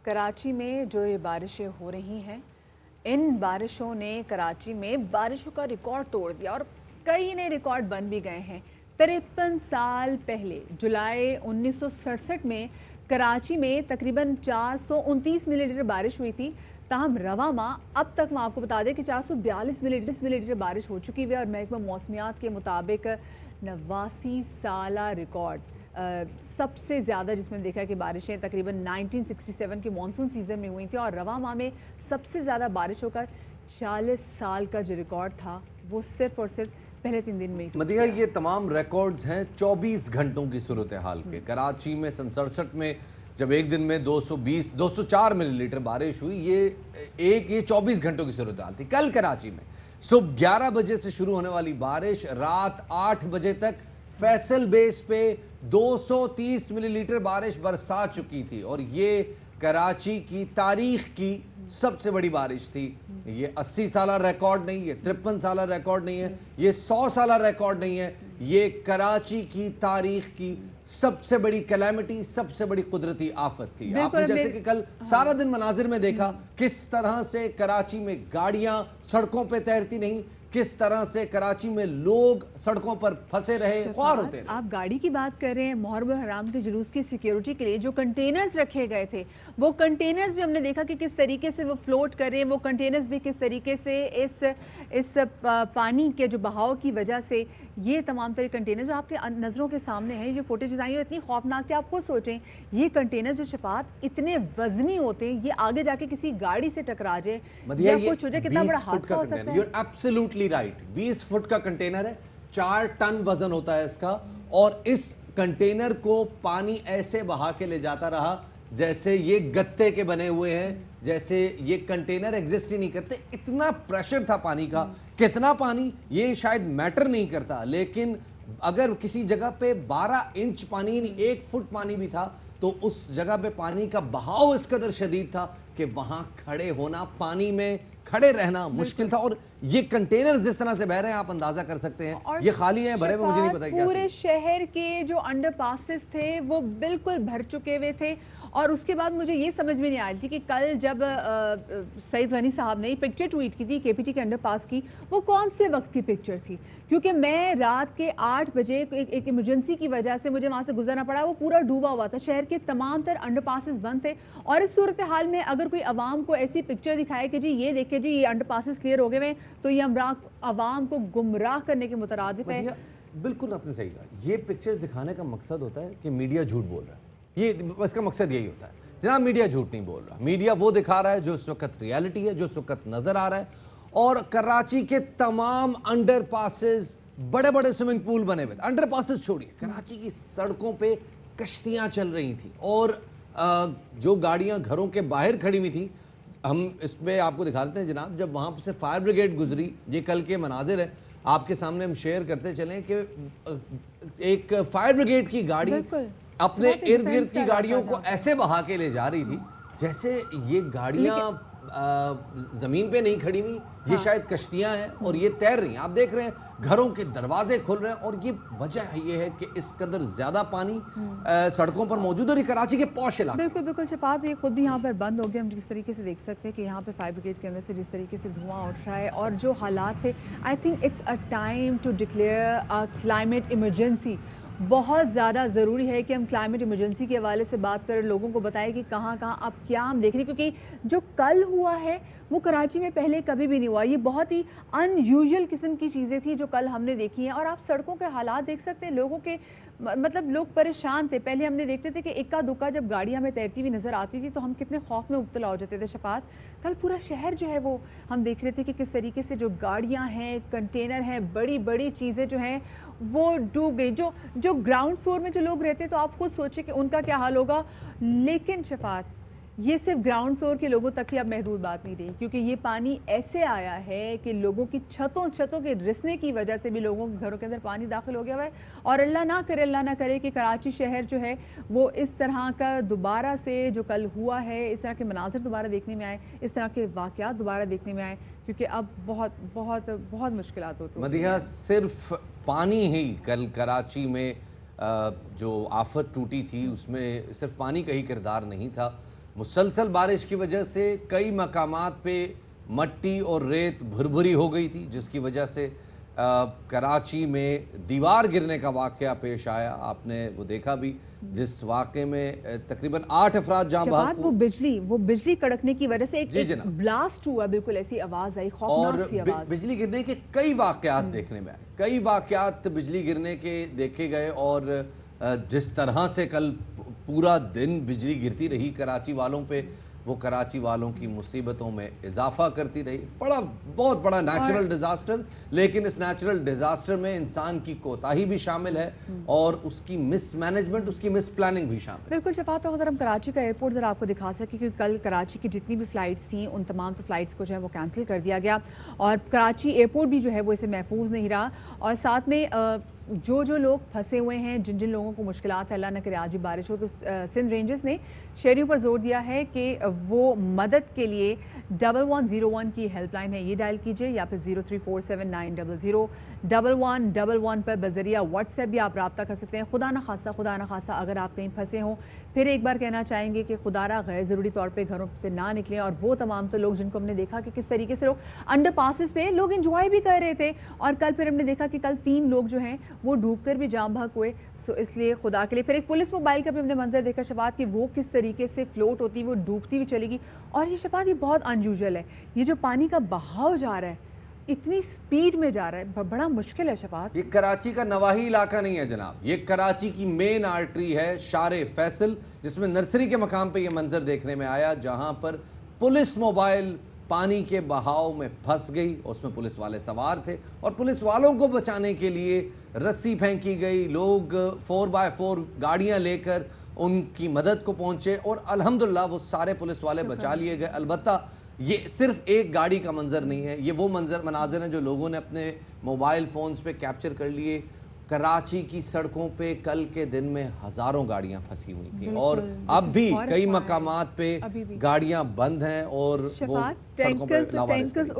कराची में जो ये बारिशें हो रही हैं, इन बारिशों ने कराची में बारिशों का रिकॉर्ड तोड़ दिया और कई नए रिकॉर्ड बन भी गए हैं। 53 साल पहले जुलाई 1967 में कराची में तकरीबन 429 मिलीमीटर बारिश हुई थी। ताहम रवा माह अब तक मैं आपको बता दें कि 442 मिलीमीटर बारिश हो चुकी है और महकमा मौसमियात के मुताबिक 89 साला रिकॉर्ड सबसे ज़्यादा जिसमें देखा है कि बारिशें तकरीबन 1967 के मानसून सीज़न में हुई थी और रवा माह में सबसे ज़्यादा बारिश होकर 40 साल का जो रिकॉर्ड था वो सिर्फ और सिर्फ पहले 3 दिन में ही। मदिहा, ये तमाम रिकॉर्ड्स हैं 24 घंटों की सूरत हाल के। कराची में सन 67 में जब एक दिन में 204 मिलीलीटर बारिश हुई, ये 24 घंटों की सूरत हाल थी। कल कराची में सुबह 11 बजे से शुरू होने वाली बारिश रात 8 बजे तक फैसल बेस पे 230 मिलीलीटर बारिश बरसा चुकी थी और ये कराची की तारीख की सबसे बड़ी बारिश थी। ये 80 साला रिकॉर्ड नहीं, ये 53 साला रिकॉर्ड नहीं है, ये 100 साला रिकॉर्ड नहीं है, ये कराची की तारीख की सबसे बड़ी कैलेमिटी, सबसे बड़ी कुदरती आफत थी। आपने जैसे कि कल सारा दिन मनाजिर में देखा किस तरह से कराची में गाड़ियां सड़कों पे तैरती नहीं, किस तरह से कराची में लोग सड़कों पर फंसे रहे, ख्वार होते रहे। आप गाड़ी की बात कर रहे हैं, मुहर्रम हराम के जुलूस की सिक्योरिटी के लिए जो कंटेनर्स रखे गए थे, वो कंटेनर्स भी हमने देखा कि किस तरीके से वो फ्लोट कर रहे हैं। वो कंटेनर्स भी किस तरीके से इस पानी के जो बहाव की वजह से ये तमाम तरह कंटेनर्स जो आपके नज़रों के सामने हैं, जो फुटेज आई है इतनी खौफनाक थी। आप खुद सोचें, ये कंटेनर्स जो शफात इतने वजनी होते हैं, ये आगे जाके किसी गाड़ी से टकरा जाए या कुछ हो जाए, कितना बड़ा हादसा हो सकता है। You're absolutely right, 20 फुट का कंटेनर है, 4 टन वजन होता है इसका, और इस कंटेनर को पानी ऐसे बहा के ले जाता रहा जैसे ये गत्ते के बने हुए हैं, जैसे ये कंटेनर एग्जिस्ट ही नहीं करते। इतना प्रेशर था पानी का। कितना पानी ये शायद मैटर नहीं करता, लेकिन अगर किसी जगह पे 12 इंच पानी यानी 1 फुट पानी भी था तो उस जगह पे पानी का बहाव इस कदर शदीद था कि वहां खड़े होना, पानी में खड़े रहना मुश्किल था। और ये कंटेनर जिस तरह से बह रहे हैं आप अंदाजा कर सकते हैं, ये खाली हैं, भरे हुए, मुझे नहीं पता क्या। पूरे शहर के जो अंडरपासेस थे वो बिल्कुल भर चुके हुए थे। और उसके बाद मुझे ये समझ में नहीं आ रही थी कि कल जब सईद गनी साहब ने पिक्चर ट्वीट की थी केपीटी के अंडरपास की, वो कौन से वक्त की पिक्चर थी? क्योंकि मैं रात के 8 बजे एक इमरजेंसी की वजह से मुझे वहाँ से गुजरना पड़ा। वो पूरा डूबा हुआ था, शहर के तमाम तर अंडरपासेस बंद थे। और इस सूरत हाल में अगर कोई आवाम को ऐसी पिक्चर दिखाए कि जी ये देखिए जी ये अंडरपासेस क्लियर हो गए हैं, तो ये आवाम को गुमराह करने के मुतरादिफ है। बिल्कुल आपने सही कहा। ये पिक्चर्स दिखाने का मकसद होता है कि मीडिया झूठ बोल रहा है, ये इसका मकसद यही होता है। जनाब, मीडिया झूठ नहीं बोल रहा, मीडिया वो दिखा रहा है जो इस वक्त रियलिटी है, जो इस वक्त नजर आ रहा है। और कराची के तमाम अंडरपासेस, बड़े बड़े स्विमिंग पूल बने हुए थे। अंडरपासेस छोड़िए, कराची की सड़कों पे कश्तियां चल रही थी और जो गाड़ियां घरों के बाहर खड़ी हुई थी, हम इसमें आपको दिखा देते हैं जनाब। जब वहां से फायर ब्रिगेड गुजरी, ये कल के मनाजिर है, आपके सामने हम शेयर करते चलें कि एक फायर ब्रिगेड की गाड़ी अपने इर्द गिर्द की गाड़ियों को ऐसे बहा के ले जा रही थी जैसे ये गाड़ियां जमीन पे नहीं खड़ी हुई, ये शायद कश्तियां हैं और ये तैर रही हैं। आप देख रहे हैं घरों के दरवाजे खुल रहे हैं और ये वजह ये है कि इस कदर ज्यादा पानी सड़कों पर मौजूद है। कराची के पॉश इलाके बिल्कुल बिल्कुल शफात, ये खुद भी यहाँ पर बंद हो गया। हम जिस तरीके से देख सकते हैं कि यहाँ पे फायर ब्रिगेड के अंदर से जिस तरीके से धुआं उठ रहा है और जो हालात है, I think it's a time to declare a climate emergency. बहुत ज़्यादा ज़रूरी है कि हम क्लाइमेट इमरजेंसी के हवाले से बात करें, लोगों को बताएं कि कहाँ कहाँ अब क्या हम देख रहे हैं, क्योंकि जो कल हुआ है वो कराची में पहले कभी भी नहीं हुआ। ये बहुत ही अनयूजुअल किस्म की चीज़ें थी जो कल हमने देखी हैं। और आप सड़कों के हालात देख सकते हैं, लोगों के मतलब लोग परेशान थे। पहले हमने देखते थे कि इक्का दुक्का जब गाड़ी हमें तैरती हुई नज़र आती थी तो हम कितने खौफ में मुब्तला हो जाते थे। शफात, कल पूरा शहर जो है वो हम देख रहे थे कि किस तरीके से जो गाड़ियाँ हैं, कंटेनर हैं, बड़ी बड़ी चीज़ें जो हैं वो डूब गई। जो ग्राउंड फ्लोर में जो लोग रहते हैं तो आप खुद सोचें कि उनका क्या हाल होगा। लेकिन शफात, ये सिर्फ ग्राउंड फ्लोर के लोगों तक ही अब महदूद बात नहीं रही, क्योंकि ये पानी ऐसे आया है कि लोगों की छतों के रिसने की वजह से भी लोगों के घरों के अंदर पानी दाखिल हो गया हुआ है। और अल्लाह ना करे कि कराची शहर जो है वो इस तरह का दोबारा से जो कल हुआ है, इस तरह के मनाजिर दोबारा देखने में आए, इस तरह के वाक़यात दोबारा देखने में आए, क्योंकि अब बहुत बहुत बहुत मुश्किलात होती हैं। मदिहा, सिर्फ पानी ही कल कराची में जो आफत टूटी थी उसमें सिर्फ पानी का ही किरदार नहीं था। مسلسل بارش کی وجہ سے کئی مقامات پہ مٹی اور ریت بھربھری ہو گئی تھی، جس کی وجہ سے کراچی میں دیوار گرنے کا واقعہ پیش آیا. آپ نے وہ دیکھا بھی، جس واقعے میں تقریباً 8 افراد جاں بحق ہوئے. وہ بجلی کڑکنے کی وجہ سے ایک بلاسٹ ہوا، بالکل ایسی آواز آئی، خوفناک سی آواز. بجلی گرنے کے کئی واقعات دیکھنے میں آئے، کئی واقعات بجلی گرنے کے دیکھے گئے، اور جس طرح سے کل پورا دن بجلی گرتی رہی کراچی والوں پہ، وہ کراچی والوں کی مصیبتوں میں اضافہ کرتی رہی. بہت بڑا نیچرل ڈیزاسٹر، لیکن اس نیچرل ڈیزاسٹر میں انسان کی کوتاہی بھی شامل ہے اور اس کی مس مینجمنٹ، اس کی مس پلاننگ بھی شامل ہے. بالکل شفاعت، اگر ہم کراچی کا ایئرپورٹ ذرا آپ کو دکھا سکیں، کیونکہ کل کراچی کی جتنی بھی فلائٹس تھیں ان تمام فلائٹس کو جو ہے وہ کینسل کر دیا گیا، اور کراچی ایئرپورٹ بھی جو ہے وہ اسے محفوظ نہیں رہا. اور ساتھ میں جو لوگ پھنسے ہوئے ہیں، جن لوگوں کو مشکلات ہے، اللہ نہ کرے آج بھی بارش ہو، تو سندھ رینجرز نے شہریوں پر زور دیا ہے کہ وہ مدد کے لیے 1101 کی ہیلپ لائن ہے، یہ ڈائل کیجئے، یا پھر 0347900111 پر بذریعہ واٹس ایپ بھی آپ رابطہ کر سکتے ہیں. خدا نہ خواستہ اگر آپ کہیں پھنسے ہوں، پھر ایک بار کہنا چاہیں گے کہ خدا را غیر ضروری طور پہ گھروں سے نہ نکلیں. اور وہ تمام تو لوگ جن کو ہم نے دیکھا کہ کس طریقے سے لوگ انڈر پاسز پہ لوگ انجوائے بھی کر رہے تھے، اور کل پھر ہم نے دیکھا کہ کل 3 لوگ جو ہیں وہ ڈوب کر بھی جاں بحق ہوئے. اس لیے خدا کے لیے پھر ایک پولیس موبائل کا بھی ہم نے منظر دیکھا شفاعت کہ وہ کس طریقے سے فلوٹ ہوتی، وہ ڈوبتی بھی چلے گی. اور یہ شفاعت یہ بہت انیوژل ہے، یہ جو پانی کا بہاؤ جا رہا ہے اتنی سپیڈ میں جا رہا ہے، بڑا مشکل ہے شفاعت. یہ کراچی کا نواحی علاقہ نہیں ہے جناب، یہ کراچی کی مین آرٹری ہے شارع فیصل، جس میں نرسری کے مقام پہ یہ منظر دیکھنے میں آیا، جہاں پر پولیس موبائل پانی کے بہاؤ میں پھنس گئی. اس میں پولیس والے سوار تھے، اور پولیس والوں کو بچانے کے لیے رسی پھینکی گئی، لوگ 4x4 گاڑیاں لے کر ان کی مدد کو پہنچے، اور الحمدللہ وہ سارے پولیس والے بچا لیے گئے. البتہ یہ صرف ایک گاڑی کا منظر نہیں ہے، یہ وہ مناظر ہیں جو لوگوں نے اپنے موبائل فونز پہ کیپچر کر لیے. کراچی کی سڑکوں پہ کل کے دن میں ہزاروں گاڑیاں پھنسی ہوئی تھیں، اور اب بھی کئی مقامات پہ گاڑیاں بند ہیں، اور وہ سڑکوں پہ ٹینکرز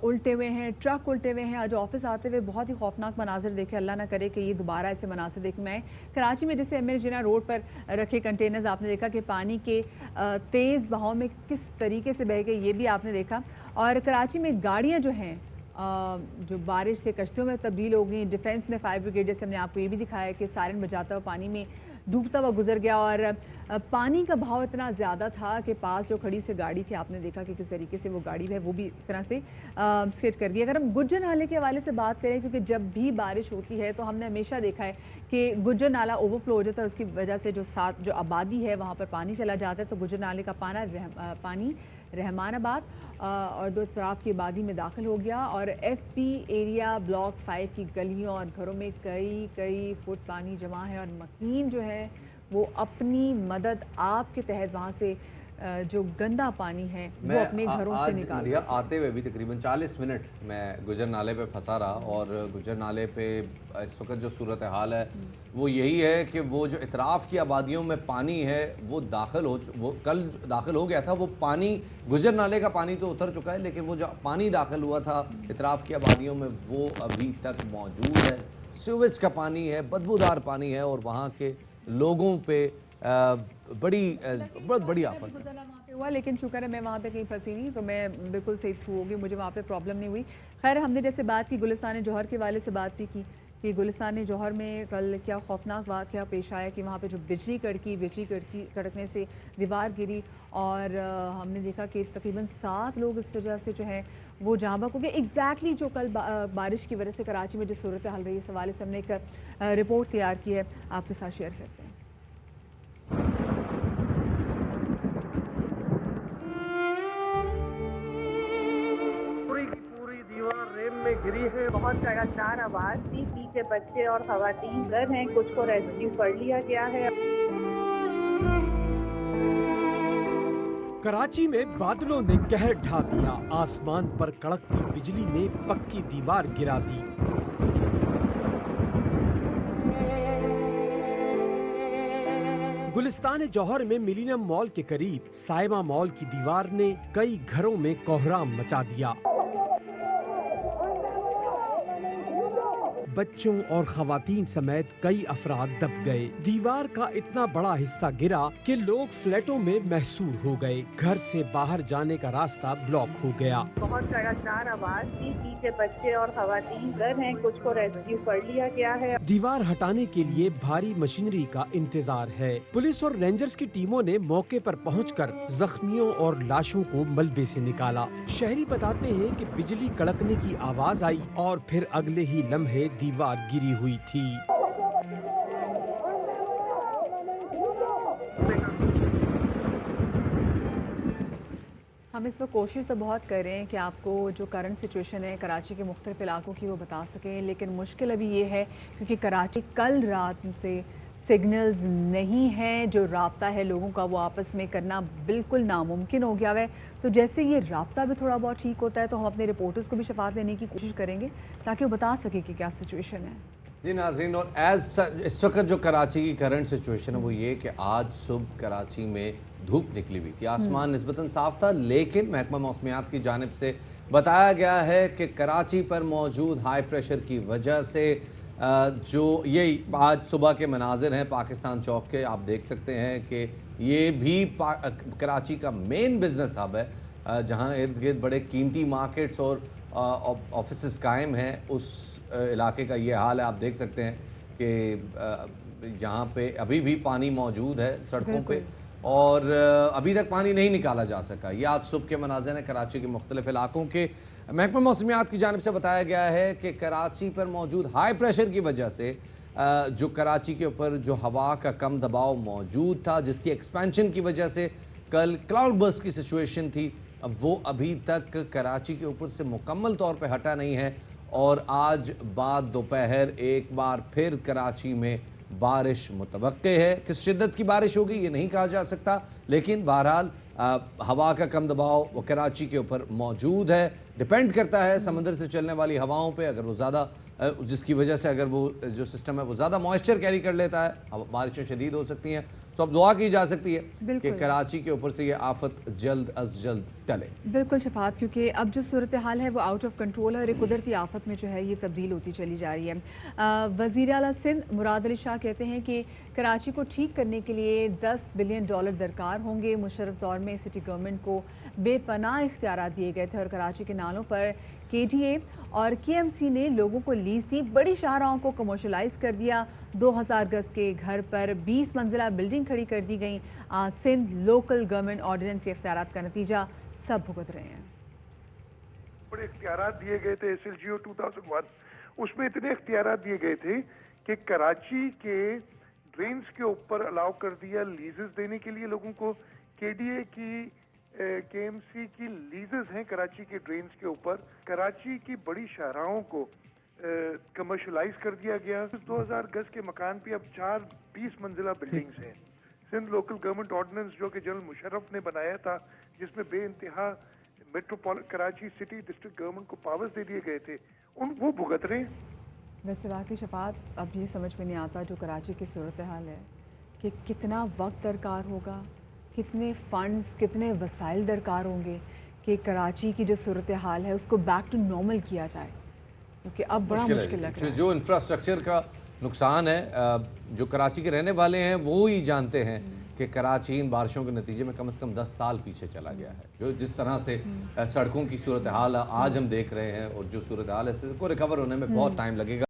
الٹے ہوئے ہیں، ٹرک الٹے ہوئے ہیں. آج آفس آتے ہوئے بہت ہی خوفناک مناظر دیکھے، اللہ نہ کرے کہ یہ دوبارہ ایسے مناظر دیکھ میں آئے. کراچی میں جیسے ایم اے جناح روڈ پر رکھے کنٹینرز آپ نے دیکھا کہ پانی کے تیز بہاؤ میں کس طریقے سے بہہ گئے، یہ بھی آپ نے دیکھا. اور کراچی میں گاڑیاں جو ہیں جو بارش سے کشتیوں میں تبدیل ہو گئی. ڈیفنس میں فائر بریگیڈ، جیسے ہم نے آپ کو یہ بھی دکھایا کہ سائرن بجاتا ہوا پانی میں ڈوبتا ہوا گزر گیا، اور پانی کا بہاؤ اتنا زیادہ تھا کہ پاس جو کھڑی سے گاڑی تھی آپ نے دیکھا کہ کس طریقے سے وہ گاڑی ہے وہ بھی اس طرح سے سکیٹ کر گئی. اگر ہم گجر نالے کے حوالے سے بات کریں، کیونکہ جب بھی بارش ہوتی ہے تو ہم نے ہمیشہ دیکھا ہے کہ گجر نالہ اوور فلو ہو جاتا ہے، اس کی وجہ سے جو آبادی ہے وہاں پر پانی چلا جاتا ہے. تو گجر نالے کا پانی رحمان آباد اور 2 اطراف کی آبادی میں داخل ہو گیا، اور ایف پی ایریا بلاک 5 کی گلیوں اور گھروں میں کئی فٹ پانی جمع ہے. اور مکین جو ہے وہ اپنی مدد آپ کے تحت وہاں سے جو گندا پانی ہے وہ اپنے گھروں سے نکال رہا. آتے ہوئے بھی تقریباً 40 منٹ میں گجر نالے پہ پھنسا رہا، اور گجر نالے پہ اس وقت جو صورتحال ہے وہ یہی ہے کہ وہ جو اطراف کی آبادیوں میں پانی ہے وہ کل داخل ہو گیا تھا. وہ پانی گجر نالے کا پانی تو اتر چکا ہے، لیکن وہ جو پانی داخل ہوا تھا اطراف کی آبادیوں میں وہ ابھی تک موجود ہے. سیویج کا پانی ہے، بدبودار پانی ہے، اور وہاں کے لوگوں پہ بہت بڑی آفت ہوا. لیکن شکر ہے میں وہاں پہ کہیں پھنسی نہیں، تو میں بالکل صحیح تھرو ہوگی، مجھے وہاں پہ پرابلم نہیں ہوئی. خیر ہم نے جیسے بات کی گلستان جوہر کے والے سے بات بھی کی کہ گلستان جوہر میں کل کیا خوفناک واقعہ پیش آیا کہ وہاں پہ جو بجلی کڑکنے سے دیوار گری، اور ہم نے دیکھا کہ تقریباً 7 لوگ اس وجہ سے جو ہے وہ جاں بحق ہو گئے. ایگزیکٹلی جو کل بارش کی وجہ سے کراچی میں جو صورتحال رہی، اس حوالے سے ہم نے ایک رپورٹ تیار کی ہے، آپ کے ساتھ شیئر کرتے ہیں. گری ہے، بہت لگاتار آواز تھی، پیچھے بچے اور خواتین گر ہیں، کچھ کو ریسکیو کر لیا گیا ہے. کراچی میں بادلوں نے قہر ڈھا دیا، آسمان پر کڑکتی بجلی نے پکی دیوار گرا دی. گلستان جوہر میں ملینیم مال کے قریب سائمہ مال کی دیوار نے کئی گھروں میں کوہرام مچا دیا. बच्चों और खवातीन समेत कई अफराद दब गए। दीवार का इतना बड़ा हिस्सा गिरा कि लोग फ्लैटों में महसूर हो गए। घर से बाहर जाने का रास्ता ब्लॉक हो गया। बहुत जगह 4 आबाद 30 के बच्चे और खवातीन घर हैं, कुछ को रेस्क्यू कर लिया गया है। दीवार हटाने के लिए भारी मशीनरी का इंतजार है। पुलिस और रेंजर्स की टीमों ने मौके पर पहुंचकर जख्मियों और लाशों को मलबे से निकाला। शहरी बताते हैं कि बिजली कड़कने की आवाज आई और फिर अगले ही लम्हे दीवार गिरी हुई थी। हम इस वक्त कोशिश तो बहुत कर रहे हैं कि आपको जो करंट सिचुएशन है कराची के मुख्तलिफ इलाकों की वो बता सकें, लेकिन मुश्किल अभी ये है क्योंकि कराची कल रात से सिग्नल्स नहीं हैं। जो राब्ता है लोगों का वो आपस में करना बिल्कुल नामुमकिन हो गया है। तो जैसे ये राब्ता भी थोड़ा बहुत ठीक होता है तो हम अपने रिपोर्टर्स को भी शफात लेने की कोशिश करेंगे ताकि वो बता सके कि क्या सिचुएशन है। जी नाज़रीन, और इस वक्त जो कराची की करंट सिचुएशन है वो ये कि आज सुबह कराची में धूप निकली हुई थी, आसमान निस्बतन साफ था, लेकिन महकमा मौसमियात की जानिब से बताया गया है कि कराची पर मौजूद हाई प्रेशर की वजह से जो ये आज सुबह के मनाजिर हैं पाकिस्तान चौक के, आप देख सकते हैं कि ये भी कराची का मेन बिजनेस हब है जहाँ इर्द गिर्द बड़े कीमती मार्केट्स और ऑफिसेस कायम हैं। उस इलाके का ये हाल है, आप देख सकते हैं कि जहाँ पे अभी भी पानी मौजूद है सड़कों पे और अभी तक पानी नहीं निकाला जा सका। ये आज सुबह के मनाज़िर हैं कराची के मुख्तलिफ इलाकों के। महकमा मौसमियात की जानिब से बताया गया है कि कराची पर मौजूद हाई प्रेशर की वजह से जो कराची के ऊपर जो हवा का कम दबाव मौजूद था, जिसकी एक्सपेंशन की वजह से कल क्लाउड बर्स्ट की सिचुएशन थी, वो अभी तक कराची के ऊपर से मुकम्मल तौर पे हटा नहीं है और आज बाद दोपहर एक बार फिर कराची में बारिश मुतवक्के है। किस शिद्दत की बारिश होगी ये नहीं कहा जा सकता, लेकिन बहरहाल हवा का कम दबाव वो कराची के ऊपर मौजूद है। डिपेंड करता है समंदर से चलने वाली हवाओं पे, अगर वो ज़्यादा जिसकी वजह से अगर वो जो सिस्टम है वो ज़्यादा मॉइस्चर कैरी कर लेता है, बारिशें शदीद हो सकती हैं। तो अब दुआ की जा सकती है कि कराची के ऊपर से ये आफत जल्द अज जल्द टले। बिल्कुल शफात, क्योंकि अब जो सूरत हाल है वो आउट ऑफ कंट्रोल है और एक कुदरती आफत में जो है ये तब्दील होती चली जा रही है। वज़ीर आला सिंध मुराद अली शाह कहते हैं कि कराची को ठीक करने के लिए $10 बिलियन दरकार होंगे। मुशर्रफ दौर में सिटी गवर्नमेंट को बेपनाह इख्तियारात दिए गए थे और कराची के नालों पर KDA और KMC ने लोगों को लीज दी, बड़ी शाहराहों को कमर्शलाइज कर दिया, 2000 गज के घर पर 20 मंजिला बिल्डिंग खड़ी कर दी गई। सिंध लोकल गवर्नमेंट ऑर्डिनेंस के इख्तियारात का नतीजा सब भुगत रहे हैं। बड़े इख्तियारात दिए गए थे SLGO 2001, उसमें इतने इख्तियारात दिए गए थे कि कराची के ड्रेन्स के ऊपर अलाउ कर दिया लीजेस देने के लिए लोगों को। KDA की KMC की लीजेस हैं कराची के ड्रेन्स के ऊपर। कराची की बड़ी शाहराहों को कमर्शलाइज कर दिया गया। 2000 गज के मकान पे अब 4 20 मंजिला बिल्डिंग्स हैं। सिंध लोकल गवर्नमेंट ऑर्डिनेंस जो कि जनरल मुशर्रफ ने बनाया था, जिसमें बेइंतहा metropolitan Karachi city district government को पावर्स दे दिए गए थे, वो भुगत रहे हैं। वैसे वाकई शफात अब ये समझ में नहीं आता जो कराची की सूरत हाल है कि कितना वक्त दरकार होगा, कितने फंड्स, कितने वसाइल दरकार होंगे कि कराची की जो सूरत हाल है उसको बैक टू नॉर्मल किया जाए, क्योंकि अब बड़ा मुश्किल लग रहा है। जो इंफ्रास्ट्रक्चर का नुकसान है जो कराची के रहने वाले हैं वो ही जानते हैं कि कराची इन बारिशों के नतीजे में कम से कम 10 साल पीछे चला गया है। जो जिस तरह से सड़कों की सूरत हाल आज हम देख रहे हैं और जो सूरत हाल है इसको रिकवर होने में बहुत टाइम लगेगा।